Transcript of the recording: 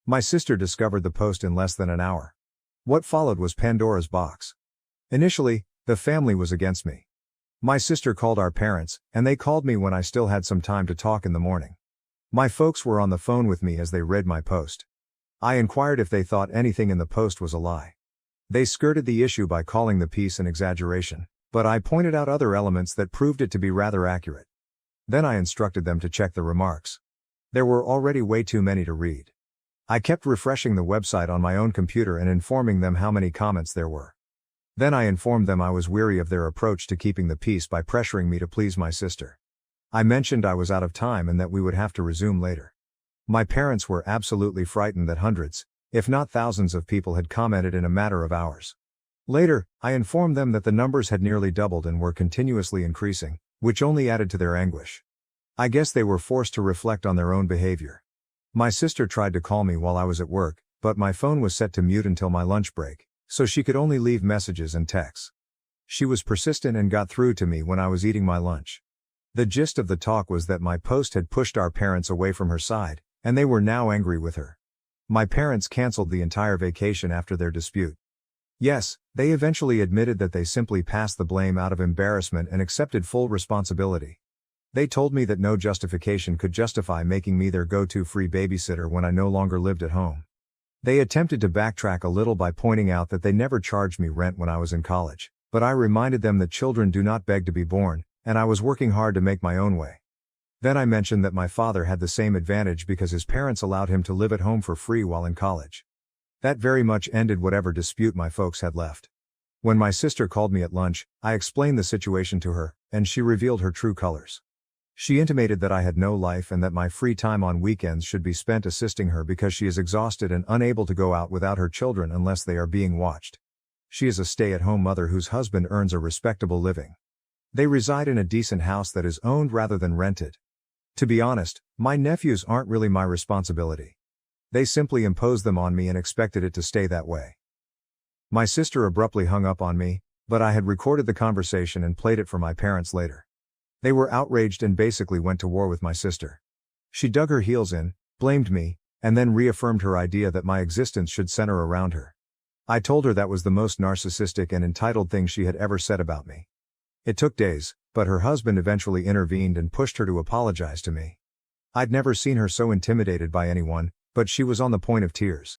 My sister discovered the post in less than an hour. What followed was Pandora's box. Initially, the family was against me. My sister called our parents, and they called me when I still had some time to talk in the morning. My folks were on the phone with me as they read my post. I inquired if they thought anything in the post was a lie. They skirted the issue by calling the piece an exaggeration, but I pointed out other elements that proved it to be rather accurate. Then I instructed them to check the remarks. There were already way too many to read. I kept refreshing the website on my own computer and informing them how many comments there were. Then I informed them I was weary of their approach to keeping the peace by pressuring me to please my sister. I mentioned I was out of time and that we would have to resume later. My parents were absolutely frightened that hundreds, if not thousands of people had commented in a matter of hours. Later, I informed them that the numbers had nearly doubled and were continuously increasing, which only added to their anguish. I guess they were forced to reflect on their own behavior. My sister tried to call me while I was at work, but my phone was set to mute until my lunch break, so she could only leave messages and texts. She was persistent and got through to me when I was eating my lunch. The gist of the talk was that my post had pushed our parents away from her side, and they were now angry with her. My parents canceled the entire vacation after their dispute. Yes, they eventually admitted that they simply passed the blame out of embarrassment and accepted full responsibility. They told me that no justification could justify making me their go-to free babysitter when I no longer lived at home. They attempted to backtrack a little by pointing out that they never charged me rent when I was in college, but I reminded them that children do not beg to be born, and I was working hard to make my own way. Then I mentioned that my father had the same advantage because his parents allowed him to live at home for free while in college. That very much ended whatever dispute my folks had left. When my sister called me at lunch, I explained the situation to her, and she revealed her true colors. She intimated that I had no life and that my free time on weekends should be spent assisting her because she is exhausted and unable to go out without her children unless they are being watched. She is a stay-at-home mother whose husband earns a respectable living. They reside in a decent house that is owned rather than rented. To be honest, my nephews aren't really my responsibility. They simply imposed them on me and expected it to stay that way. My sister abruptly hung up on me, but I had recorded the conversation and played it for my parents later. They were outraged and basically went to war with my sister. She dug her heels in, blamed me, and then reaffirmed her idea that my existence should center around her. I told her that was the most narcissistic and entitled thing she had ever said about me. It took days, but her husband eventually intervened and pushed her to apologize to me. I'd never seen her so intimidated by anyone, but she was on the point of tears.